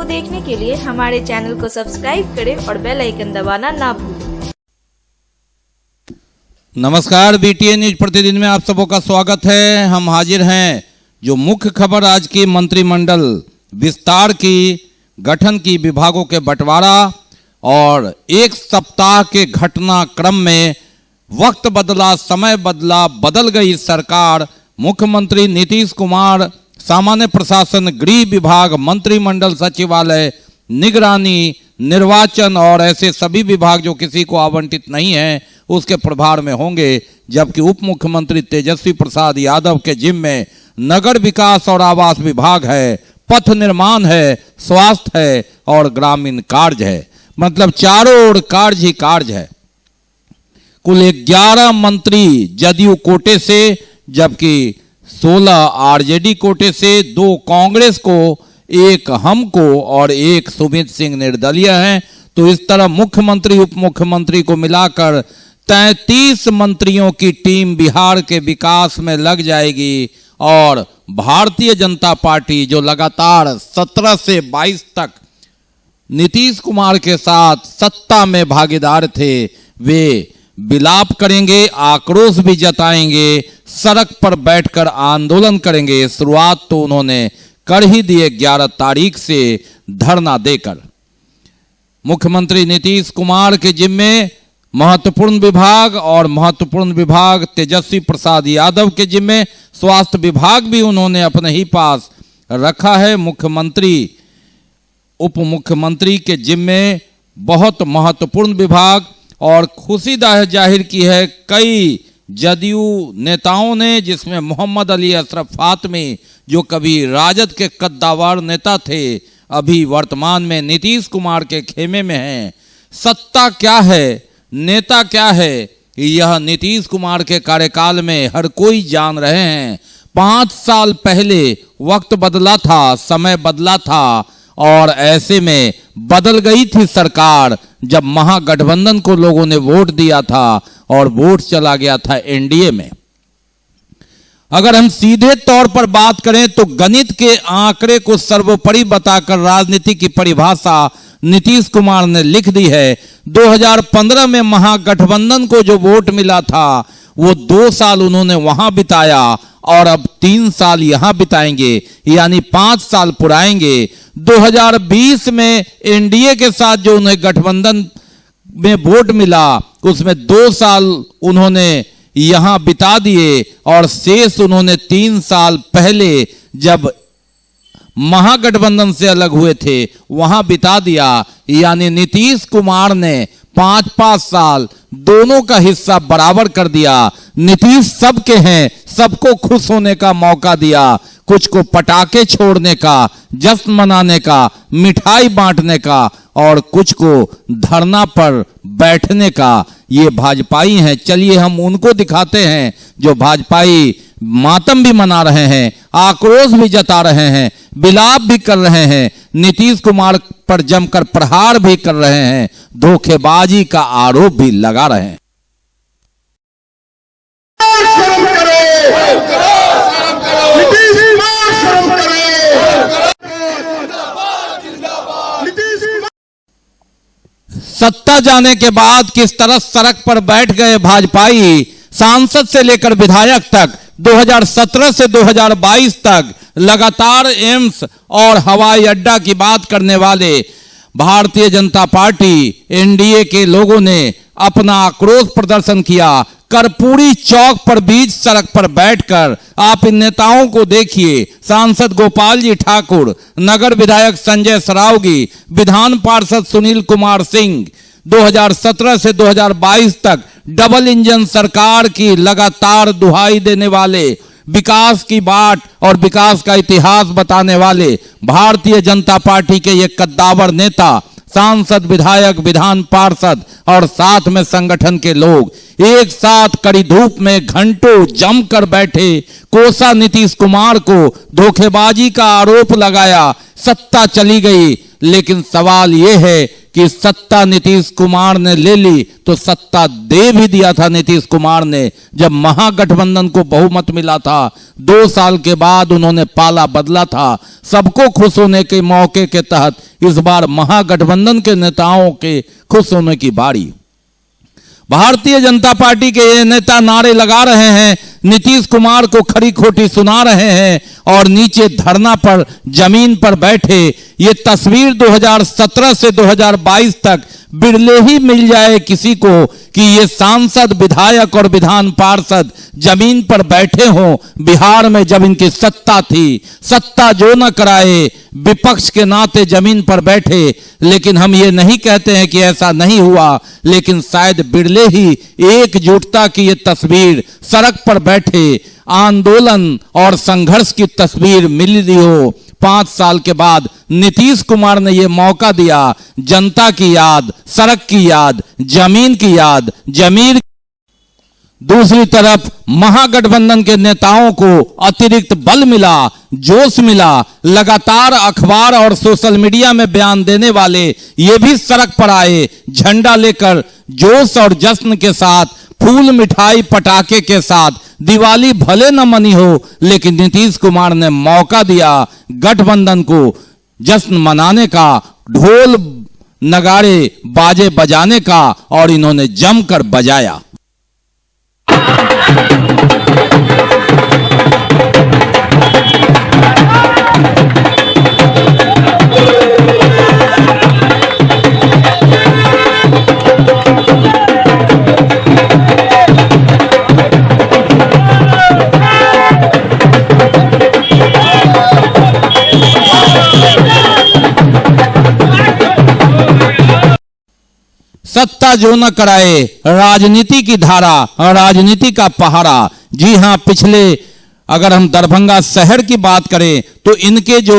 देखने के लिए हमारे चैनल को सब्सक्राइब करें और बेल आइकन दबाना ना भूलें। नमस्कार, बीटीए न्यूज प्रतिदिन में आप सबों का स्वागत है। हम हाजिर हैं जो मुख्य खबर आज की मंत्रिमंडल विस्तार की, गठन की, विभागों के बंटवारा और एक सप्ताह के घटनाक्रम में वक्त बदला, समय बदला, बदल गई सरकार। मुख्यमंत्री नीतीश कुमार सामान्य प्रशासन, गृह विभाग, मंत्रिमंडल सचिवालय, निगरानी, निर्वाचन और ऐसे सभी विभाग जो किसी को आवंटित नहीं है उसके प्रभार में होंगे, जबकि उप मुख्यमंत्री तेजस्वी प्रसाद यादव के जिम्मे में नगर विकास और आवास विभाग है, पथ निर्माण है, स्वास्थ्य है और ग्रामीण कार्य है। मतलब चारों ओर कार्य ही कार्य है। कुल 11 मंत्री जदयू कोटे से, जबकि 16 आरजेडी कोटे से, 2 कांग्रेस को, 1 हमको और 1 सुमित सिंह निर्दलीय हैं। तो इस तरह मुख्यमंत्री, उप मुख्यमंत्री को मिलाकर 33 मंत्रियों की टीम बिहार के विकास में लग जाएगी। और भारतीय जनता पार्टी जो लगातार 17 से 22 तक नीतीश कुमार के साथ सत्ता में भागीदार थे, वे विलाप करेंगे, आक्रोश भी जताएंगे, सड़क पर बैठकर आंदोलन करेंगे। शुरुआत तो उन्होंने कर ही दी 11 तारीख से धरना देकर। मुख्यमंत्री नीतीश कुमार के जिम्मे महत्वपूर्ण विभाग और महत्वपूर्ण विभाग तेजस्वी प्रसाद यादव के जिम्मे स्वास्थ्य विभाग भी उन्होंने अपने ही पास रखा है। मुख्यमंत्री, उप मुख्यमंत्री के जिम्मे बहुत महत्वपूर्ण विभाग और खुशी जाहिर की है कई जदयू नेताओं ने, जिसमें मोहम्मद अली अशरफ फातमी जो कभी राजद के कद्दावर नेता थे, अभी वर्तमान में नीतीश कुमार के खेमे में हैं। सत्ता क्या है, नेता क्या है, यह नीतीश कुमार के कार्यकाल में हर कोई जान रहे हैं। 5 साल पहले वक्त बदला था, समय बदला था और ऐसे में बदल गई थी सरकार जब महागठबंधन को लोगों ने वोट दिया था और वोट चला गया था एनडीए में। अगर हम सीधे तौर पर बात करें तो गणित के आंकड़े को सर्वोपरि बताकर राजनीति की परिभाषा नीतीश कुमार ने लिख दी है। 2015 में महागठबंधन को जो वोट मिला था वो 2 साल उन्होंने वहां बिताया और अब 3 साल यहां बिताएंगे, यानी 5 साल पुराएंगे। 2020 में एनडीए के साथ जो उन्हें गठबंधन में वोट मिला उसमें 2 साल उन्होंने यहां बिता दिए और शेष उन्होंने 3 साल पहले जब महागठबंधन से अलग हुए थे वहां बिता दिया। यानी नीतीश कुमार ने 5-5 साल दोनों का हिस्सा बराबर कर दिया। नीतीश सबके हैं, सबको खुश होने का मौका दिया, कुछ को पटाखे छोड़ने का, जश्न मनाने का, मिठाई बांटने का और कुछ को धरना पर बैठने का। ये भाजपाई हैं। चलिए हम उनको दिखाते हैं जो भाजपाई मातम भी मना रहे हैं, आक्रोश भी जता रहे हैं, विलाप भी कर रहे हैं, नीतीश कुमार पर जमकर प्रहार भी कर रहे हैं, धोखेबाजी का आरोप भी लगा रहे हैं। सत्ता जाने के बाद किस तरह सड़क पर बैठ गए भाजपाई, सांसद से लेकर विधायक तक। 2017 से 2022 तक लगातार एम्स और हवाई अड्डा की बात करने वाले भारतीय जनता पार्टी, एनडीए के लोगों ने अपना आक्रोश प्रदर्शन किया। कर्पूरी चौक पर बीच सड़क पर बैठकर आप इन नेताओं को देखिए। सांसद गोपाल जी ठाकुर, नगर विधायक संजय सरावगी, विधान पार्षद सुनील कुमार सिंह। 2017 से 2022 तक डबल इंजन सरकार की लगातार दुहाई देने वाले, विकास की बाट और विकास का इतिहास बताने वाले भारतीय जनता पार्टी के ये कद्दावर नेता, सांसद, विधायक, विधान पार्षद और साथ में संगठन के लोग एक साथ कड़ी धूप में घंटों जमकर बैठे, कोसा नीतीश कुमार को, धोखेबाजी का आरोप लगाया। सत्ता चली गई, लेकिन सवाल यह है कि सत्ता नीतीश कुमार ने ले ली तो सत्ता दे भी दिया था नीतीश कुमार ने। जब महागठबंधन को बहुमत मिला था 2 साल के बाद उन्होंने पाला बदला था। सबको खुश होने के मौके के तहत इस बार महागठबंधन के नेताओं के खुश होने की बारी। भारतीय जनता पार्टी के ये नेता नारे लगा रहे हैं, नीतीश कुमार को खरी खोटी सुना रहे हैं और नीचे धरना पर जमीन पर बैठे। ये तस्वीर 2017 से 2022 तक बिरले ही मिल जाए किसी को कि ये सांसद, विधायक और विधान पार्षद जमीन पर बैठे हों। बिहार में जब इनकी सत्ता थी, सत्ता जो न कराए, विपक्ष के नाते जमीन पर बैठे। लेकिन हम ये नहीं कहते हैं कि ऐसा नहीं हुआ, लेकिन शायद बिरले ही एकजुटता की ये तस्वीर, सड़क पर बैठे आंदोलन और संघर्ष की तस्वीर मिल रही हो। 5 साल के बाद नीतीश कुमार ने यह मौका दिया। जनता की याद, सड़क की याद, जमीन की याद, जमीर। दूसरी तरफ महागठबंधन के नेताओं को अतिरिक्त बल मिला, जोश मिला। लगातार अखबार और सोशल मीडिया में बयान देने वाले ये भी सड़क पर आए, झंडा लेकर, जोश और जश्न के साथ, फूल, मिठाई, पटाखे के साथ। दिवाली भले न मनी हो, लेकिन नीतीश कुमार ने मौका दिया गठबंधन को जश्न मनाने का, ढोल नगाड़े बाजे बजाने का, और इन्होंने जमकर बजाया। सत्ता जो न कराए, राजनीति की धारा, राजनीति का पहारा। जी हां, पिछले अगर हम दरभंगा शहर की बात करें तो इनके जो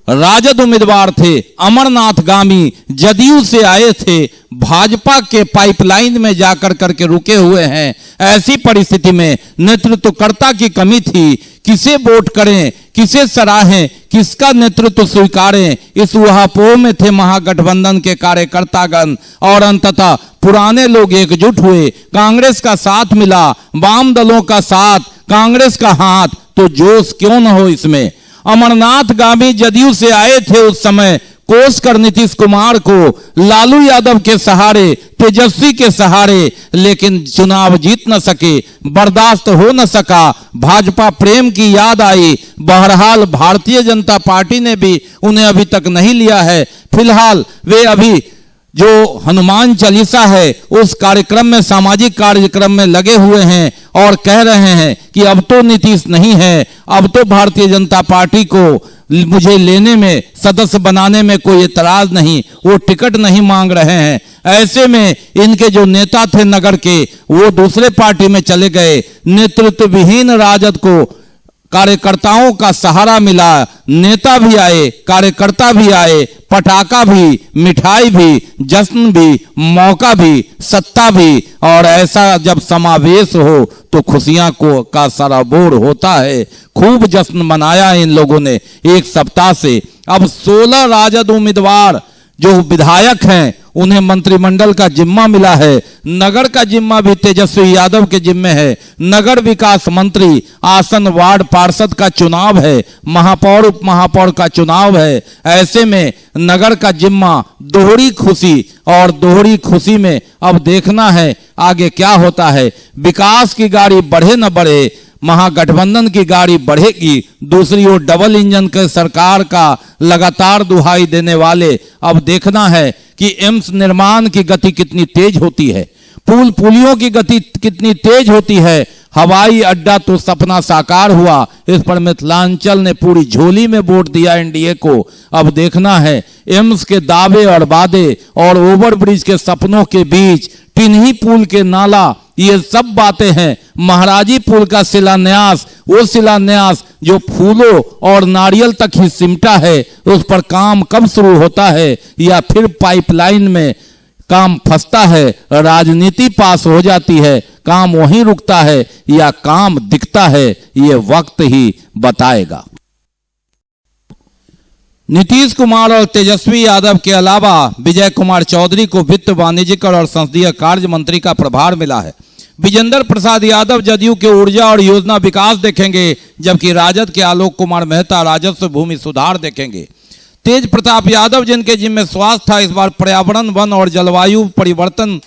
राजद उम्मीदवार थे, अमरनाथ गामी, जदयू से आए थे, भाजपा के पाइपलाइन में जाकर करके रुके हुए हैं। ऐसी परिस्थिति में नेतृत्वकर्ता की कमी थी। किसे वोट करें, किसे सराहें, किसका नेतृत्व स्वीकारें, इस उहापोह में थे महागठबंधन के कार्यकर्तागण। और अंततः पुराने लोग एकजुट हुए, कांग्रेस का साथ मिला, वाम दलों का साथ, कांग्रेस का हाथ, तो जोश क्यों न हो इसमें। अमरनाथ गामी जदयू से आए थे उस समय, कोस कर नीतीश कुमार को, लालू यादव के सहारे, तेजस्वी के सहारे, लेकिन चुनाव जीत न सके, बर्दाश्त हो न सका। भाजपा प्रेम की याद आई। बहरहाल भारतीय जनता पार्टी ने भी उन्हें अभी तक नहीं लिया है। फिलहाल वे अभी जो हनुमान चालीसा है उस कार्यक्रम में, सामाजिक कार्यक्रम में लगे हुए हैं और कह रहे हैं कि अब तो नीतीश नहीं है, अब तो भारतीय जनता पार्टी को मुझे लेने में, सदस्य बनाने में कोई एतराज नहीं, वो टिकट नहीं मांग रहे हैं। ऐसे में इनके जो नेता थे नगर के, वो दूसरे पार्टी में चले गए। नेतृत्व विहीन राजद को कार्यकर्ताओं का सहारा मिला। नेता भी आए, कार्यकर्ता भी आए, पटाखा भी, मिठाई भी, जश्न भी, मौका भी, सत्ता भी। और ऐसा जब समावेश हो तो खुशियां का सराबोर होता है। खूब जश्न मनाया इन लोगों ने 1 सप्ताह से। अब 16 राजद उम्मीदवार जो विधायक हैं उन्हें मंत्रिमंडल का जिम्मा मिला है। नगर का जिम्मा भी तेजस्वी यादव के जिम्मे है। नगर विकास मंत्री, आसन वार्ड पार्षद का चुनाव है, महापौर उप महापौर का चुनाव है। ऐसे में नगर का जिम्मा, दोहरी खुशी, और दोहरी खुशी में अब देखना है आगे क्या होता है। विकास की गाड़ी बढ़े न बढ़े, महागठबंधन की गाड़ी बढ़ेगी। दूसरी ओर डबल इंजन के सरकार का लगातार दुहाई देने वाले, अब देखना है कि एम्स निर्माण की गति कितनी तेज होती है, पुल पुलियों की गति कितनी तेज होती है। हवाई अड्डा तो सपना साकार हुआ, इस पर मिथिलांचल ने पूरी झोली में वोट दिया एनडीए को। अब देखना है एम्स के दावे और वादे और ओवरब्रिज के सपनों के बीच टिन्ही पुल के नाला, ये सब बातें हैं। महाराजी पुल का शिलान्यास, वो शिलान्यास जो फूलों और नारियल तक ही सिमटा है, उस पर काम कब शुरू होता है, या फिर पाइपलाइन में काम फंसता है, राजनीति पास हो जाती है, काम वहीं रुकता है, या काम दिखता है, ये वक्त ही बताएगा। नीतीश कुमार और तेजस्वी यादव के अलावा विजय कुमार चौधरी को वित्त, वाणिज्यिक और संसदीय कार्य मंत्री का प्रभार मिला है। विजेंद्र प्रसाद यादव जदयू के ऊर्जा और योजना विकास देखेंगे, जबकि राजद के आलोक कुमार मेहता राजस्व, भूमि सुधार देखेंगे। तेज प्रताप यादव, जिनके जिम्मे स्वास्थ्य था, इस बार पर्यावरण, वन और जलवायु परिवर्तन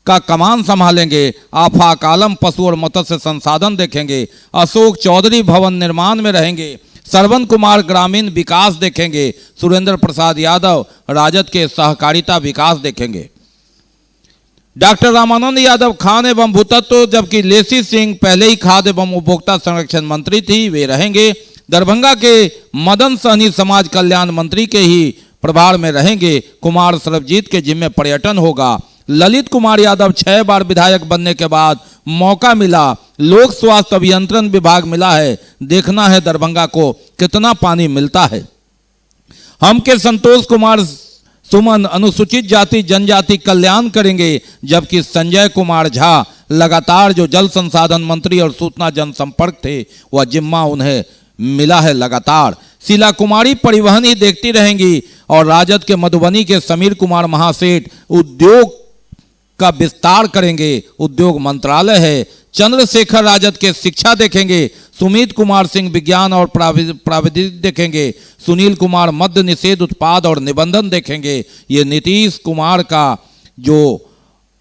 का कमान संभालेंगे। आफाक आलम पशु और मत्स्य संसाधन देखेंगे। अशोक चौधरी भवन निर्माण में रहेंगे। श्रवण कुमार ग्रामीण विकास देखेंगे। सुरेंद्र प्रसाद यादव राजद के सहकारिता विकास देखेंगे। डॉक्टर रामानंद यादव खान एवं भूतत्व, जबकि लेसी सिंह पहले ही खाद्य एवं उपभोक्ता संरक्षण मंत्री थी, वे रहेंगे। दरभंगा के मदन सहनी समाज कल्याण मंत्री के ही प्रभार में रहेंगे। कुमार सर्वजीत के जिम्मे पर्यटन होगा। ललित कुमार यादव 6 बार विधायक बनने के बाद मौका मिला, लोक स्वास्थ्य अभियंत्रण विभाग मिला है। देखना है दरभंगा को कितना पानी मिलता है। हम के संतोष कुमार सुमन अनुसूचित जाति जनजाति कल्याण करेंगे, जबकि संजय कुमार झा लगातार जो जल संसाधन मंत्री और सूचना जनसंपर्क थे, वह जिम्मा उन्हें मिला है लगातार। शीला कुमारी परिवहन ही देखती रहेंगी और राजद के मधुबनी के समीर कुमार महासेठ उद्योग का विस्तार करेंगे, उद्योग मंत्रालय है। चंद्रशेखर राजद के शिक्षा देखेंगे। सुमित कुमार सिंह विज्ञान और प्राविधिक देखेंगे। सुनील कुमार मद्य निषेध, उत्पाद और निबंधन देखेंगे। ये नीतीश कुमार का जो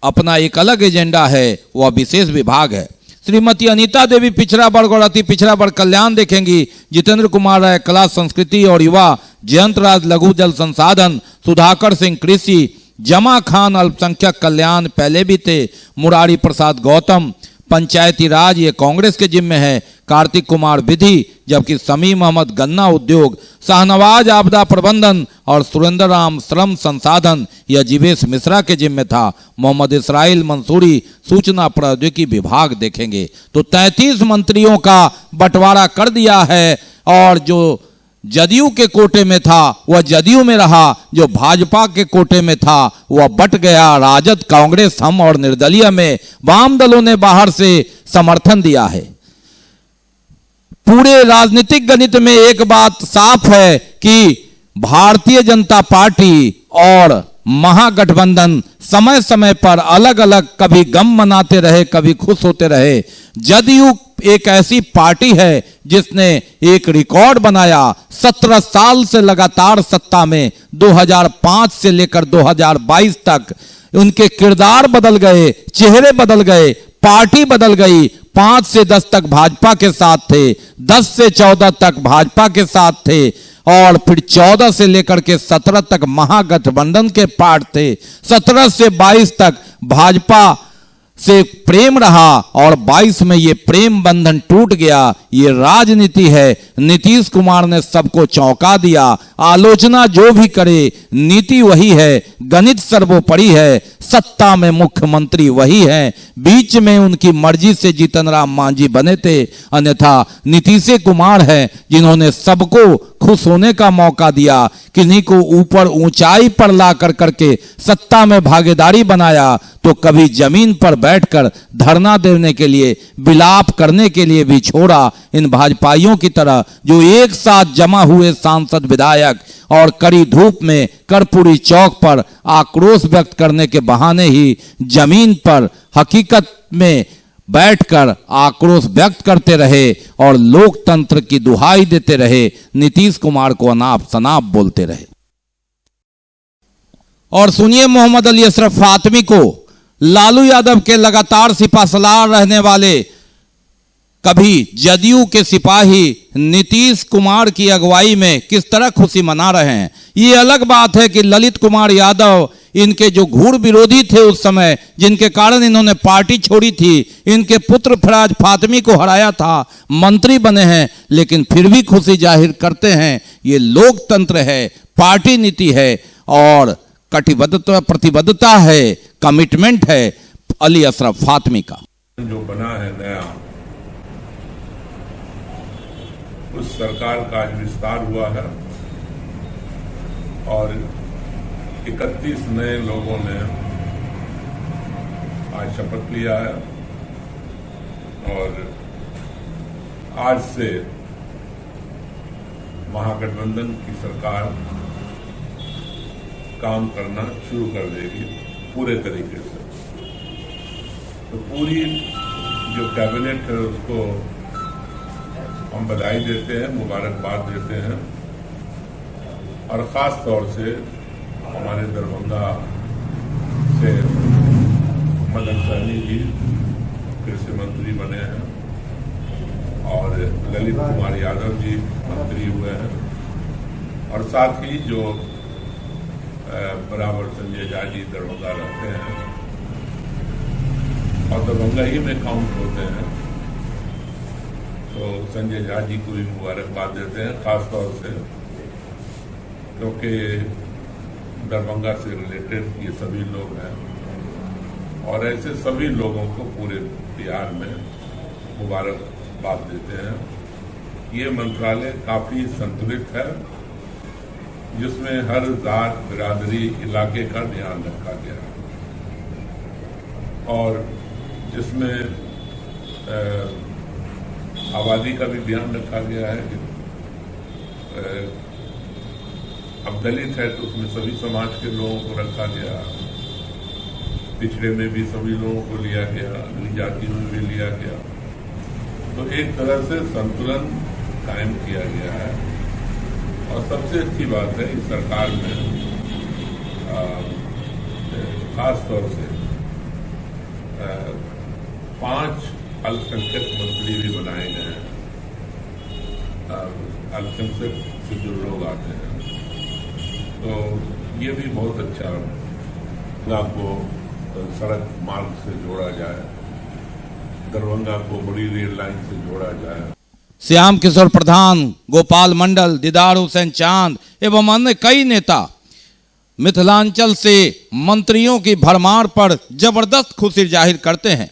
अपना एक अलग एजेंडा है, वह विशेष विभाग है। श्रीमती अनीता देवी पिछड़ा वर्ग और अति पिछड़ा वर्ग कल्याण देखेंगी। जितेंद्र कुमार राय कला संस्कृति और युवा। जयंत राज लघु जल संसाधन। सुधाकर सिंह कृषि। जमा खान अल्पसंख्यक कल्याण पहले भी थे। मुरारी प्रसाद गौतम पंचायती राज, ये कांग्रेस के जिम्मे है। कार्तिक कुमार विधि, जबकि समीम अहमद गन्ना उद्योग। शाहनवाज आपदा प्रबंधन और सुरेंद्र राम श्रम संसाधन, यह जीवेश मिश्रा के जिम्मे था। मोहम्मद इसराइल मंसूरी सूचना प्रौद्योगिकी विभाग देखेंगे। तो 33 मंत्रियों का बंटवारा कर दिया है और जो जदयू के कोटे में था वह जदयू में रहा, जो भाजपा के कोटे में था वह बट गया राजद, कांग्रेस, हम और निर्दलीय में। वाम दलों ने बाहर से समर्थन दिया है। पूरे राजनीतिक गणित में एक बात साफ है कि भारतीय जनता पार्टी और महागठबंधन समय समय पर अलग अलग कभी गम मनाते रहे, कभी खुश होते रहे। जदयू एक ऐसी पार्टी है जिसने एक रिकॉर्ड बनाया। 17 साल से लगातार सत्ता में, 2005 से लेकर 2022 तक उनके किरदार बदल गए, चेहरे बदल गए, पार्टी बदल गई। 5 से 10 तक भाजपा के साथ थे, 10 से 14 तक भाजपा के साथ थे और फिर 14 से लेकर के 17 तक महागठबंधन के पार्ट थे। 17 से 22 तक भाजपा से प्रेम रहा और 22 में ये प्रेम बंधन टूट गया। ये राजनीति है। नीतीश कुमार ने सबको चौंका दिया। आलोचना जो भी करे, नीति वही है, गणित सर्वोपरि है, सत्ता में मुख्यमंत्री वही है। बीच में उनकी मर्जी से जीतन राम मांझी बने थे, अन्यथा नीतीश कुमार है जिन्होंने सबको खुश होने का मौका दिया, किन्हीं को ऊपर ऊंचाई पर ला कर करके सत्ता में भागीदारी बनाया, तो कभी जमीन पर बैठकर धरना देने के लिए, विलाप करने के लिए भी छोड़ा। इन भाजपाइयों की तरह जो एक साथ जमा हुए सांसद, विधायक और कड़ी धूप में कर्पूरी चौक पर आक्रोश व्यक्त करने के बहाने ही जमीन पर हकीकत में बैठकर आक्रोश व्यक्त करते रहे और लोकतंत्र की दुहाई देते रहे, नीतीश कुमार को अनाप शनाप बोलते रहे। और सुनिए मोहम्मद अली अशरफ फातमी को, लालू यादव के लगातार सिपासलार रहने वाले, कभी जदयू के सिपाही नीतीश कुमार की अगुवाई में किस तरह खुशी मना रहे हैं। ये अलग बात है कि ललित कुमार यादव, इनके जो घूर विरोधी थे उस समय, जिनके कारण इन्होंने पार्टी छोड़ी थी, इनके पुत्र फराज फातमी को हराया था, मंत्री बने हैं, लेकिन फिर भी खुशी जाहिर करते हैं। ये लोकतंत्र है, पार्टी नीति है और कटिबद्धता, प्रतिबद्धता है, कमिटमेंट है अली अशरफ फातमी का। जो बना है नया, उस सरकार का आज विस्तार हुआ है और 31 नए लोगों ने आज शपथ लिया है और आज से महागठबंधन की सरकार काम करना शुरू कर देगी पूरे तरीके से। तो पूरी जो कैबिनेट है उसको हम बधाई देते हैं, मुबारकबाद देते हैं, और ख़ास तौर से हमारे दरभंगा से मदन सहनी जी कृषि मंत्री बने हैं और ललित कुमार यादव जी मंत्री हुए हैं, और साथ ही जो बराबर संजय झा जी दरभंगा रहते हैं और दरभंगा ही में काउंट होते हैं, तो संजय झा जी को भी मुबारकबाद देते हैं, खास तौर से क्योंकि दरभंगा से रिलेटेड ये सभी लोग हैं, और ऐसे सभी लोगों को पूरे बिहार में मुबारकबाद देते हैं। ये मंत्रालय काफी संतुलित है, जिसमें हर जात, बिरादरी, इलाके का ध्यान रखा गया है, और जिसमें आबादी का भी ध्यान रखा गया है। अब दलित है तो उसमें सभी समाज के लोगों को रखा गया, पिछड़े में भी सभी लोगों को लिया गया, अगली जाति में भी लिया गया, तो एक तरह से संतुलन कायम किया गया है। और सबसे अच्छी बात है इस सरकार में खास तौर से 5 अल्पसंख्यक मंत्री भी बनाए गए हैं, अल्पसंख्यक से जो लोग आते हैं, तो ये भी बहुत अच्छा आपको सड़क मार्ग से जोड़ा जाए, दरभंगा को बड़ी रेल लाइन से जोड़ा जाए। श्याम किशोर प्रधान, गोपाल मंडल, दीदार हुसैन चांद एवं अन्य कई नेता मिथिलांचल से मंत्रियों की भरमार पर जबरदस्त खुशी जाहिर करते हैं।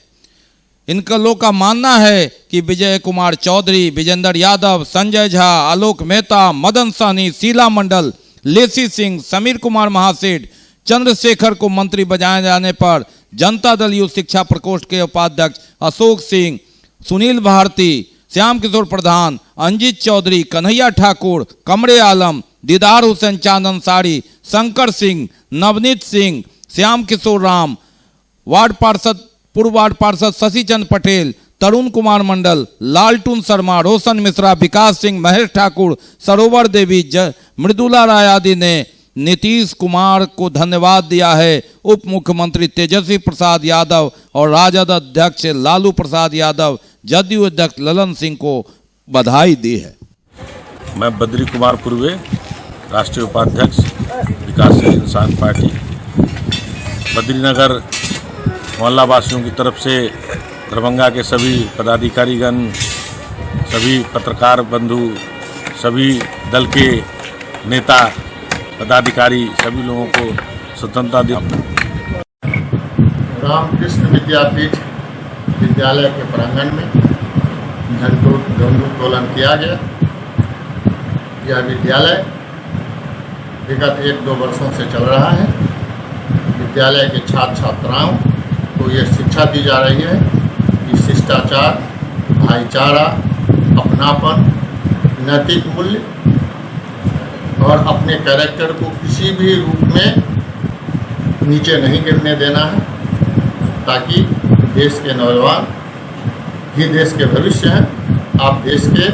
इनका लोग का मानना है कि विजय कुमार चौधरी, विजेंद्र यादव, संजय झा, आलोक मेहता, मदन सहनी, शीला मंडल, लेसी सिंह, समीर कुमार महासेठ, चंद्रशेखर को मंत्री बनाए जाने पर जनता दल युवा शिक्षा प्रकोष्ठ के उपाध्यक्ष अशोक सिंह, सुनील भारती, श्याम किशोर प्रधान, अंजित चौधरी, कन्हैया ठाकुर, कमरे आलम, दीदार हुसैन चांद अंसारी, शंकर सिंह, नवनीत सिंह, श्याम किशोर राम, वार्ड पार्षद, पूर्व वार्ड पार्षद शशि चंद्र पटेल, तरुण कुमार मंडल, लालटून शर्मा, रोशन मिश्रा, विकास सिंह, महेश ठाकुर, सरोवर देवी, मृदुला राय आदि ने नीतीश कुमार को धन्यवाद दिया है। उप मुख्यमंत्री तेजस्वी प्रसाद यादव और राजद अध्यक्ष लालू प्रसाद यादव, जदयू अध्यक्ष ललन सिंह को बधाई दी है। मैं बद्री कुमार पूर्वे, राष्ट्रीय उपाध्यक्ष विकासशील इंसान पार्टी, बद्रीनगर मोहल्ला वासियों की तरफ से दरभंगा के सभी पदाधिकारीगण, सभी पत्रकार बंधु, सभी दल के नेता पदाधिकारी, सभी लोगों को स्वतंत्रता दिवस। रामकृष्ण विद्यापीठ विद्यालय के प्रांगण में झंडोत्तोलन किया गया। यह विद्यालय विगत 1-2 वर्षों से चल रहा है। विद्यालय के छात्र छात्राओं को ये शिक्षा दी जा रही है कि शिष्टाचार, भाईचारा, अपनापन, नैतिक मूल्य और अपने कैरेक्टर को किसी भी रूप में नीचे नहीं गिरने देना है, ताकि देश के नौजवान ही देश के भविष्य हैं। आप देश के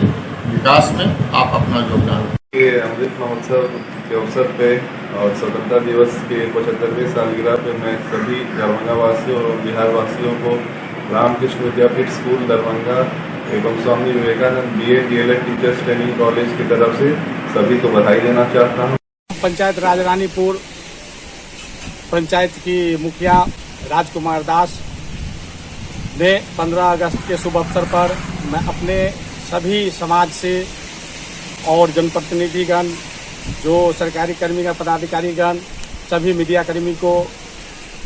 विकास में आप अपना योगदान। ये अमृत महोत्सव के अवसर पे और स्वतंत्रता दिवस के 75वें सालगिरह पे मैं सभी दरभंगा वासियों और बिहार वासियों को रामकृष्ण विद्यापीठ स्कूल दरभंगा एवं Swami Vivekanand BA DLED teachers training college की तरफ से सभी को बधाई देना चाहता हूँ। पंचायत राजरानीपुर पंचायत की मुखिया राजकुमार दास ने 15 अगस्त के शुभ अवसर पर मैं अपने सभी समाज से और जनप्रतिनिधिगण, जो सरकारी कर्मीगण, पदाधिकारीगण, सभी मीडिया कर्मी को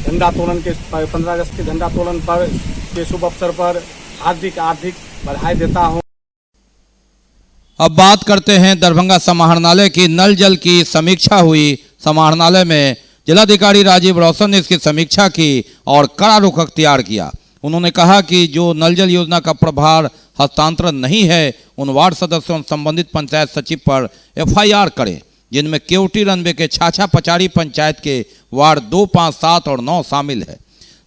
झंडा तोलन के 15 अगस्त के झंडा तोलन पर के शुभ अवसर पर हार्दिक बधाई देता हूँ। अब बात करते हैं दरभंगा समाहरणालय की। नल जल की समीक्षा हुई। समाहरणालय में जिलाधिकारी राजीव रौशन ने इसकी समीक्षा की और कड़ा रुख अख्तियार किया। उन्होंने कहा कि जो नल जल योजना का प्रभार हस्तांतरण नहीं है उन वार्ड सदस्यों संबंधित पंचायत सचिव पर FIR करें, जिनमें केवटी रनबे के छाछा पचाड़ी पंचायत के वार्ड 2, 5, 7 और 9 शामिल है।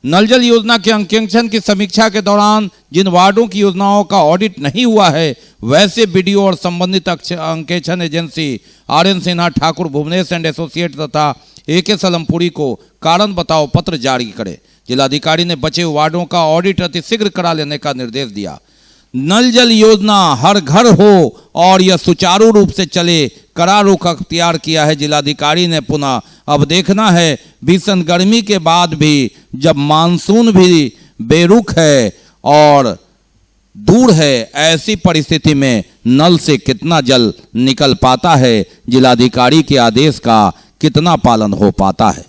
नल जल योजना के अंकेक्षण की समीक्षा के दौरान जिन वार्डों की योजनाओं का ऑडिट नहीं हुआ है वैसे BDO और संबंधित अंकेक्षण agency RN Sinha Thakur Bhuvnesh and associate तथा AK सलमपुरी को कारण बताओ पत्र जारी करे। जिलाधिकारी ने बचे वार्डों का ऑडिट अतिशीघ्र करा लेने का निर्देश दिया। नल जल योजना हर घर हो और यह सुचारू रूप से चले, कड़ा रुख अख्तियार किया है जिलाधिकारी ने। पुनः अब देखना है भीषण गर्मी के बाद भी जब मानसून भी बेरुख है और दूर है, ऐसी परिस्थिति में नल से कितना जल निकल पाता है, जिलाधिकारी के आदेश का कितना पालन हो पाता है।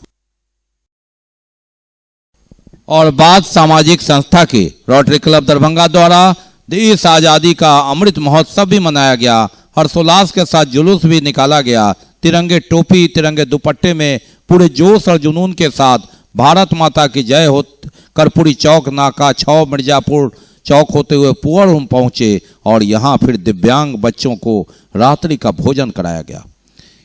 और बात सामाजिक संस्था की। रोटरी क्लब दरभंगा द्वारा देश आजादी का अमृत महोत्सव भी मनाया गया। हर्षोल्लास के साथ जुलूस भी निकाला गया। तिरंगे टोपी, तिरंगे दुपट्टे में पूरे जोश और जुनून के साथ भारत माता की जय हो कर्पूरी चौक, नाका 6, मिर्जापुर चौक होते हुए पुअर पहुंचे और यहां फिर दिव्यांग बच्चों को रात्रि का भोजन कराया गया।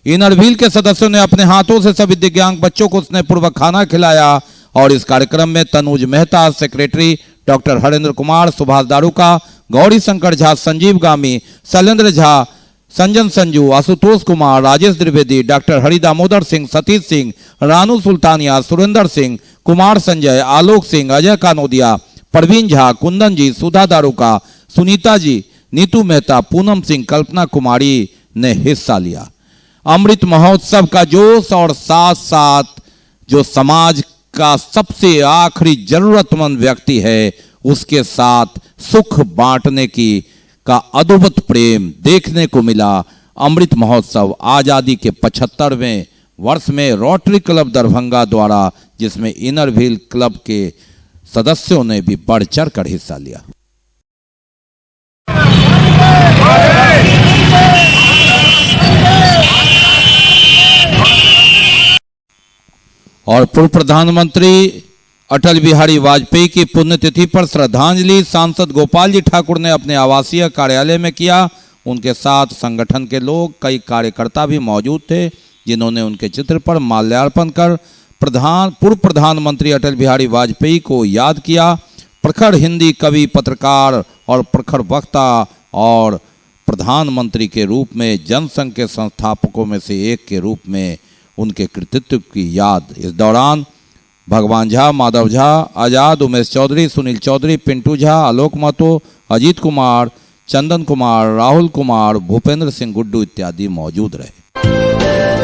इनर व्हील के सदस्यों ने अपने हाथों से सभी दिव्यांग बच्चों को स्नेहपूर्वक खाना खिलाया और इस कार्यक्रम में तनुज मेहता, सेक्रेटरी डॉक्टर हरेंद्र कुमार, सुभाष दारुका, गौरी शंकर झा, संजीव गामी, शैलेंद्र झा, संजन संजू, आशुतोष कुमार, राजेश द्विवेदी, डॉक्टर हरि दामोदर सिंह, सतीश सिंह, रानू सुल्तानिया, सुरेंद्र सिंह, कुमार संजय, आलोक सिंह, अजय कानोदिया, प्रवीण झा, कुंदन जी, सुधा दारुका, सुनीता जी, नीतू मेहता, पूनम सिंह, कल्पना कुमारी ने हिस्सा लिया। अमृत महोत्सव का जोश और साथ साथ जो समाज का सबसे आखिरी जरूरतमंद व्यक्ति है उसके साथ सुख बांटने की का अद्भुत प्रेम देखने को मिला। अमृत महोत्सव आजादी के 75वें वर्ष में रोटरी क्लब दरभंगा द्वारा, जिसमें इनर व्हील क्लब के सदस्यों ने भी बढ़ चढ़ कर हिस्सा लिया। और पूर्व प्रधानमंत्री अटल बिहारी वाजपेयी की पुण्यतिथि पर श्रद्धांजलि सांसद गोपाल जी ठाकुर ने अपने आवासीय कार्यालय में किया। उनके साथ संगठन के लोग, कई कार्यकर्ता भी मौजूद थे, जिन्होंने उनके चित्र पर माल्यार्पण कर पूर्व प्रधानमंत्री अटल बिहारी वाजपेयी को याद किया। प्रखर हिंदी कवि, पत्रकार और प्रखर वक्ता और प्रधानमंत्री के रूप में, जनसंघ के संस्थापकों में से एक के रूप में उनके कृतित्व की याद। इस दौरान भगवान झा, माधव झा, आजाद, उमेश चौधरी, सुनील चौधरी, पिंटू झा, आलोक महतो, अजीत कुमार, चंदन कुमार, राहुल कुमार, भूपेंद्र सिंह गुड्डू इत्यादि मौजूद रहे।